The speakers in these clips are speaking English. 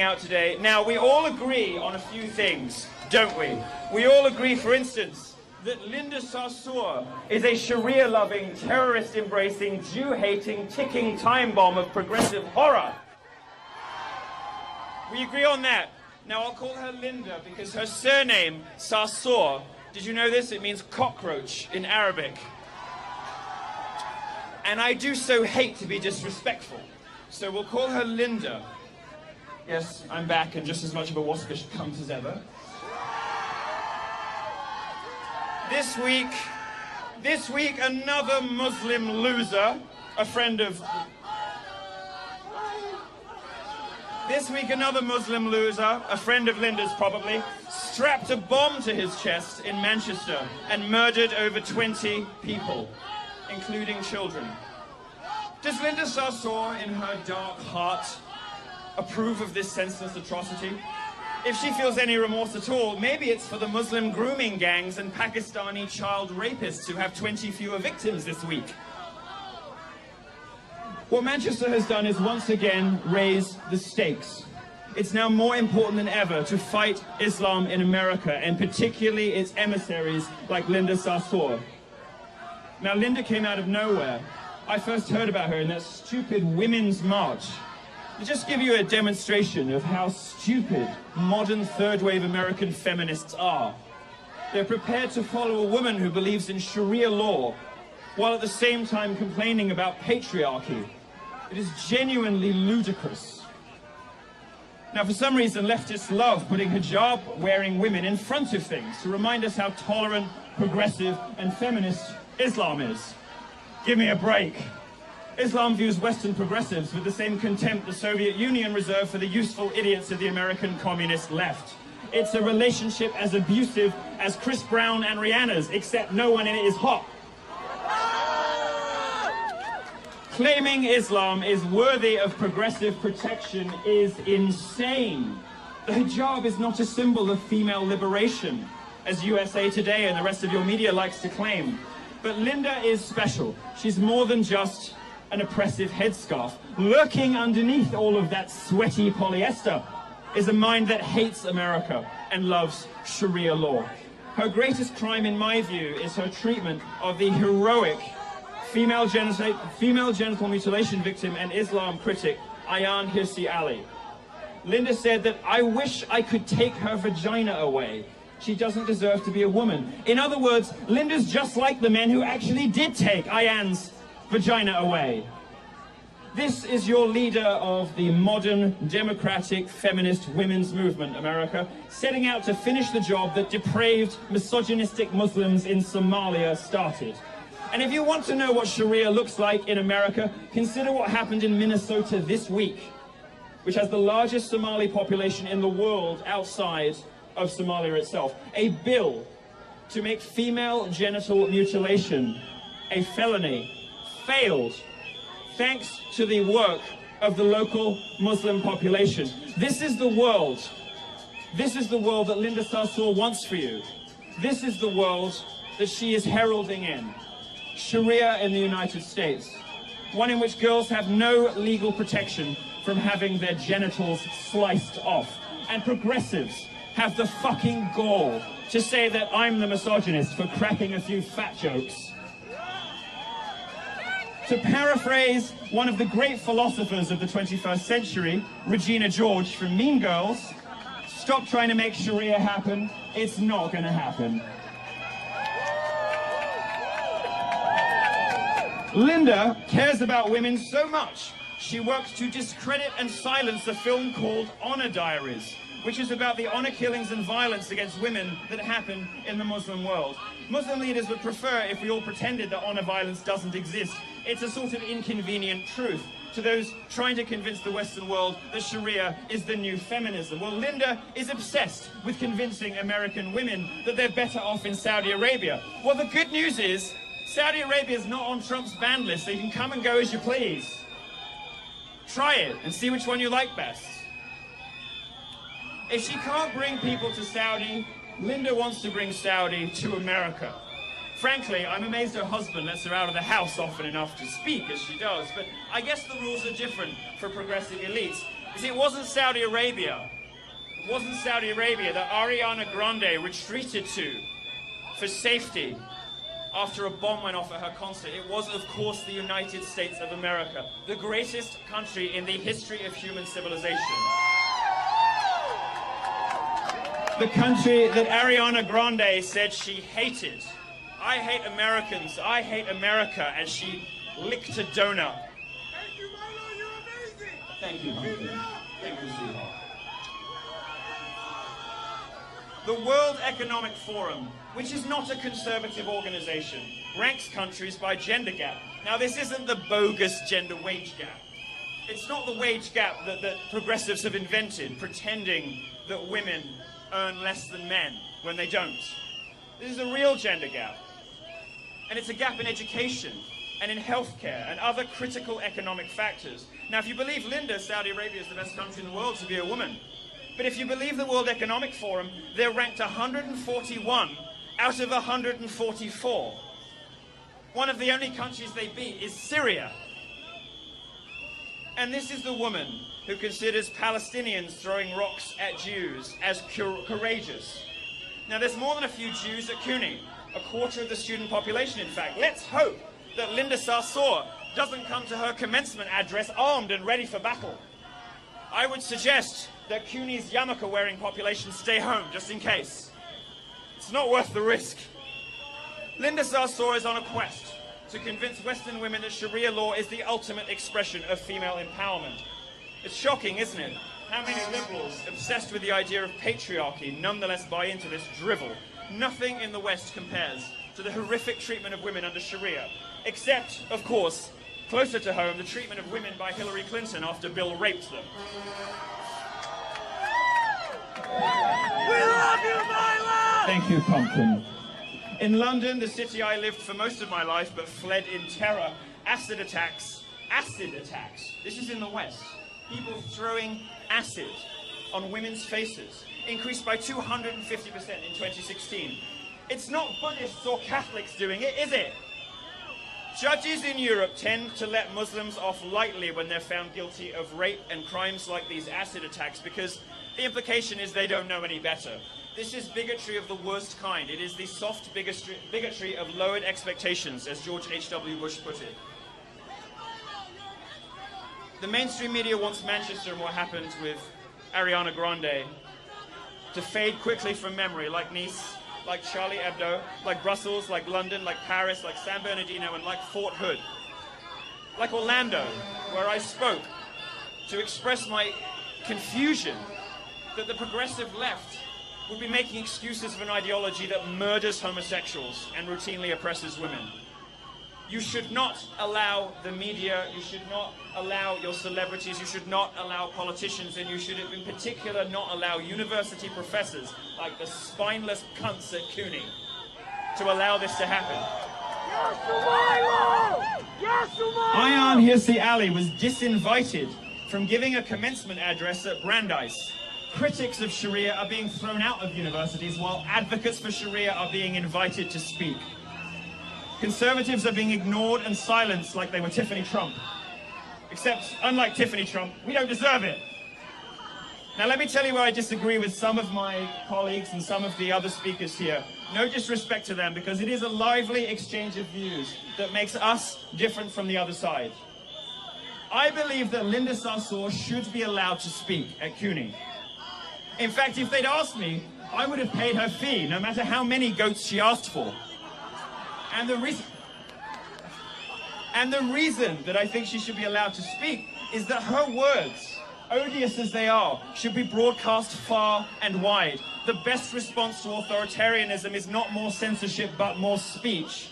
out today. Now, we all agree on a few things, don't we? We all agree, for instance, that Linda Sarsour is a Sharia-loving, terrorist-embracing, Jew-hating, ticking time bomb of progressive horror. We agree on that. Now, I'll call her Linda because her surname, Sarsour, did you know this? It means cockroach in Arabic. And I do so hate to be disrespectful, so we'll call her Linda. Yes, I'm back and just as much of a waspish cunt as ever. This week, another Muslim loser, a friend of... This week, another Muslim loser, a friend of Linda's probably, strapped a bomb to his chest in Manchester and murdered over 20 people, including children. Does Linda Sarsour, in her dark heart, approve of this senseless atrocity? If she feels any remorse at all, maybe it's for the Muslim grooming gangs and Pakistani child rapists who have 20 fewer victims this week. What Manchester has done is once again raise the stakes. It's now more important than ever to fight Islam in America, and particularly its emissaries like Linda Sarsour. Now, Linda came out of nowhere. I first heard about her in that stupid Women's March. To just give you a demonstration of how stupid modern third-wave American feminists are. They're prepared to follow a woman who believes in Sharia law, while at the same time complaining about patriarchy. It is genuinely ludicrous. Now, for some reason, leftists love putting hijab-wearing women in front of things to remind us how tolerant, progressive, and feminist Islam is. Give me a break. Islam views Western progressives with the same contempt the Soviet Union reserved for the useful idiots of the American communist left. It's a relationship as abusive as Chris Brown and Rihanna's, except no one in it is hot. Claiming Islam is worthy of progressive protection is insane. The hijab is not a symbol of female liberation, as USA Today and the rest of your media likes to claim. But Linda is special. She's more than just an oppressive headscarf. Lurking underneath all of that sweaty polyester is a mind that hates America and loves Sharia law. Her greatest crime, in my view, is her treatment of the heroic female genital mutilation victim and Islam critic Ayaan Hirsi Ali. Linda said that, "I wish I could take her vagina away. She doesn't deserve to be a woman." In other words, Linda's just like the men who actually did take Ayaan's vagina away. This is your leader of the modern, democratic, feminist women's movement, America, setting out to finish the job that depraved, misogynistic Muslims in Somalia started. And if you want to know what Sharia looks like in America, consider what happened in Minnesota this week, which has the largest Somali population in the world outside of Somalia itself. A bill to make female genital mutilation a felony failed, thanks to the work of the local Muslim population. This is the world. This is the world that Linda Sarsour wants for you. This is the world that she is heralding in. Sharia in the United States. One in which girls have no legal protection from having their genitals sliced off. And progressives have the fucking gall to say that I'm the misogynist for cracking a few fat jokes. To paraphrase one of the great philosophers of the 21st century, Regina George from Mean Girls, stop trying to make Sharia happen. It's not going to happen. Linda cares about women so much, she works to discredit and silence a film called Honor Diaries, which is about the honor killings and violence against women that happen in the Muslim world. Muslim leaders would prefer if we all pretended that honor violence doesn't exist. It's a sort of inconvenient truth to those trying to convince the Western world that Sharia is the new feminism. Well, Linda is obsessed with convincing American women that they're better off in Saudi Arabia. Well, the good news is Saudi Arabia is not on Trump's ban list, so you can come and go as you please. Try it and see which one you like best. If she can't bring people to Saudi, Linda wants to bring Saudi to America. Frankly, I'm amazed her husband lets her out of the house often enough to speak as she does, but I guess the rules are different for progressive elites. You see, it wasn't Saudi Arabia. It wasn't Saudi Arabia that Ariana Grande retreated to for safety after a bomb went off at her concert. It was, of course, the United States of America, the greatest country in the history of human civilization. The country that Ariana Grande said she hated. I hate Americans, I hate America, and she licked a donut. Thank you, Milo, you're amazing! Thank you, Humphrey. Thank you, sweetheart. The World Economic Forum, which is not a conservative organization, ranks countries by gender gap. Now, this isn't the bogus gender wage gap. It's not the wage gap that progressives have invented, pretending that women earn less than men when they don't. This is a real gender gap. And it's a gap in education and in healthcare and other critical economic factors. Now, if you believe Linda, Saudi Arabia is the best country in the world to be a woman. But if you believe the World Economic Forum, they're ranked 141 out of 144. One of the only countries they beat is Syria. And this is the woman who considers Palestinians throwing rocks at Jews as courageous. Now, there's more than a few Jews at CUNY, a quarter of the student population, in fact. Let's hope that Linda Sarsour doesn't come to her commencement address armed and ready for battle. I would suggest that CUNY's yarmulke-wearing population stay home, just in case. It's not worth the risk. Linda Sarsour is on a quest to convince Western women that Sharia law is the ultimate expression of female empowerment. It's shocking, isn't it? How many liberals obsessed with the idea of patriarchy nonetheless buy into this drivel? Nothing in the West compares to the horrific treatment of women under Sharia, except, of course, closer to home, the treatment of women by Hillary Clinton after Bill raped them. We love you, Milo! Thank you, Pumpkin. In London, the city I lived for most of my life but fled in terror, acid attacks, this is in the West, people throwing acid on women's faces, increased by 250% in 2016. It's not Buddhists or Catholics doing it, is it? Judges in Europe tend to let Muslims off lightly when they're found guilty of rape and crimes like these acid attacks because the implication is they don't know any better. This is bigotry of the worst kind. It is the soft bigotry of lowered expectations, as George H.W. Bush put it. The mainstream media wants Manchester and what happened with Ariana Grande to fade quickly from memory, like Nice, like Charlie Hebdo, like Brussels, like London, like Paris, like San Bernardino, and like Fort Hood. Like Orlando, where I spoke to express my confusion that the progressive left would be making excuses for an ideology that murders homosexuals and routinely oppresses women. You should not allow the media, you should not allow your celebrities, you should not allow politicians, and you should in particular not allow university professors like the spineless cunts at CUNY to allow this to happen. Ayaan Hirsi Ali was disinvited from giving a commencement address at Brandeis. Critics of Sharia are being thrown out of universities while advocates for Sharia are being invited to speak. Conservatives are being ignored and silenced like they were Tiffany Trump. Except, unlike Tiffany Trump, we don't deserve it. Now let me tell you where I disagree with some of my colleagues and some of the other speakers here. No disrespect to them, because it is a lively exchange of views that makes us different from the other side. I believe that Linda Sarsour should be allowed to speak at CUNY. In fact, if they'd asked me, I would have paid her fee, no matter how many goats she asked for. And the reason that I think she should be allowed to speak is that her words, odious as they are, should be broadcast far and wide. The best response to authoritarianism is not more censorship, but more speech.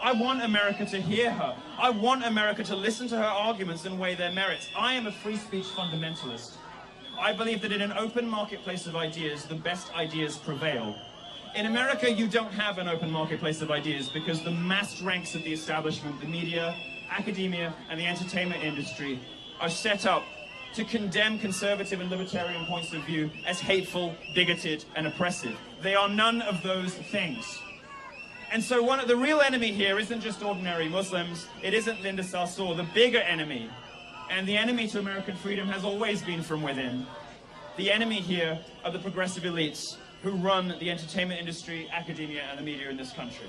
I want America to hear her. I want America to listen to her arguments and weigh their merits. I am a free speech fundamentalist. I believe that in an open marketplace of ideas, the best ideas prevail. In America, you don't have an open marketplace of ideas because the massed ranks of the establishment, the media, academia, and the entertainment industry are set up to condemn conservative and libertarian points of view as hateful, bigoted, and oppressive. They are none of those things. And so the real enemy here isn't just ordinary Muslims, it isn't Linda Sarsour. The bigger enemy, And the enemy to American freedom has always been from within. The enemy here are the progressive elites who run the entertainment industry, academia, and the media in this country.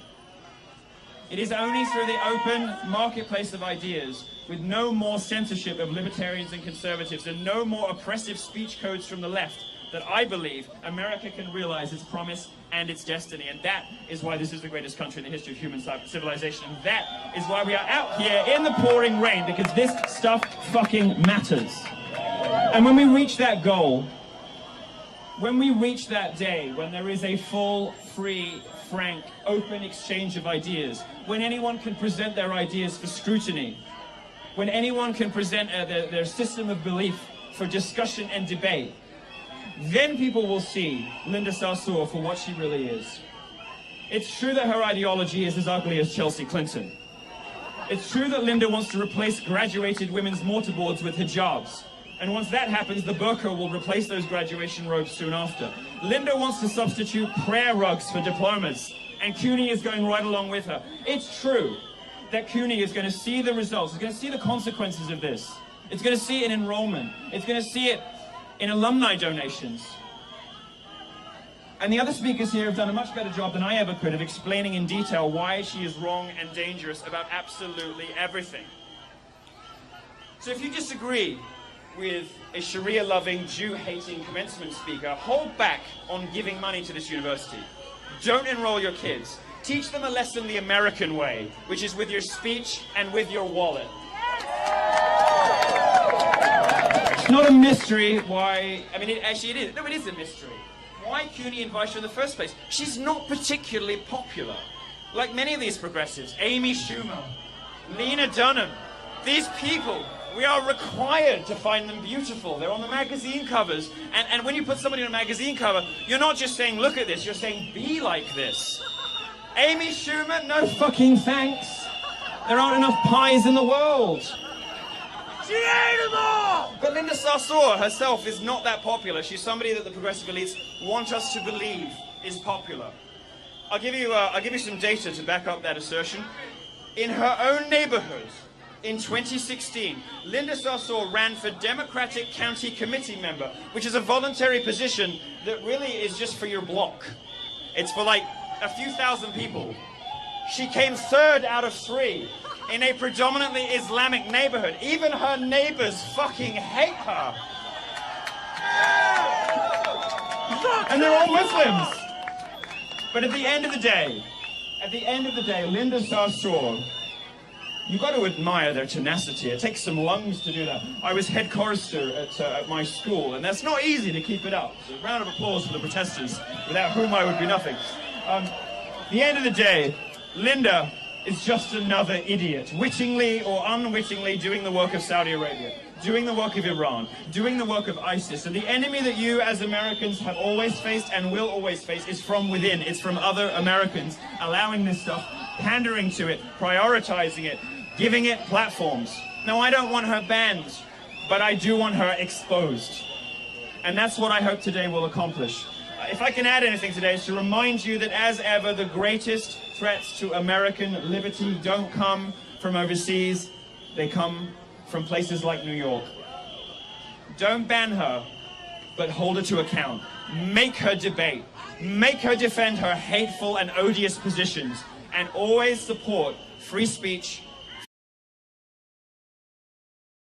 It is only through the open marketplace of ideas, with no more censorship of libertarians and conservatives and no more oppressive speech codes from the left, that I believe America can realize its promise and its destiny. And that is why this is the greatest country in the history of human civilization. And that is why we are out here in the pouring rain, because this stuff fucking matters. And when we reach that goal, when we reach that day, when there is a full, free, frank, open exchange of ideas, when anyone can present their ideas for scrutiny, when anyone can present their system of belief for discussion and debate, then people will see Linda Sarsour for what she really is. It's true that her ideology is as ugly as Chelsea Clinton. It's true that Linda wants to replace graduated women's mortarboards with hijabs. And once that happens, the burqa will replace those graduation robes soon after. Linda wants to substitute prayer rugs for diplomas, and CUNY is going right along with her. It's true that CUNY is going to see the results, it's going to see the consequences of this. It's going to see it in enrollment. It's going to see it in alumni donations. And the other speakers here have done a much better job than I ever could of explaining in detail why she is wrong and dangerous about absolutely everything. So if you disagree with a Sharia-loving, Jew-hating commencement speaker, hold back on giving money to this university. Don't enroll your kids. Teach them a lesson the American way, which is with your speech and with your wallet. It's not a mystery why, I mean, actually it is. No, it is a mystery. Why CUNY invites her in the first place? She's not particularly popular. Like many of these progressives, Amy Schumer, Lena Dunham, these people, we are required to find them beautiful. They're on the magazine covers. And when you put somebody on a magazine cover, you're not just saying, look at this, you're saying, be like this. Amy Schumer, no fucking thanks. There aren't enough pies in the world. She ate them all! But Linda Sarsour herself is not that popular. She's somebody that the progressive elites want us to believe is popular. I'll give you some data to back up that assertion. In her own neighborhood, in 2016, Linda Sarsour ran for Democratic County Committee member, which is a voluntary position that really is just for your block. It's for like a few thousand people. She came third out of 3 in a predominantly Islamic neighborhood. Even her neighbors fucking hate her. And they're all Muslims. But at the end of the day, Linda Sarsour, you've got to admire their tenacity. It takes some lungs to do that. I was head chorister at my school, and that's not easy to keep it up. So a round of applause for the protesters, without whom I would be nothing. At the end of the day, Linda is just another idiot, wittingly or unwittingly doing the work of Saudi Arabia, doing the work of Iran, doing the work of ISIS. And the enemy that you as Americans have always faced and will always face is from within. It's from other Americans allowing this stuff, pandering to it, prioritizing it, giving it platforms. Now, I don't want her banned, but I do want her exposed. And that's what I hope today will accomplish. If I can add anything today, it's to remind you that, as ever, the greatest threats to American liberty don't come from overseas. They come from places like New York. Don't ban her, but hold her to account. Make her debate. Make her defend her hateful and odious positions. And always support free speech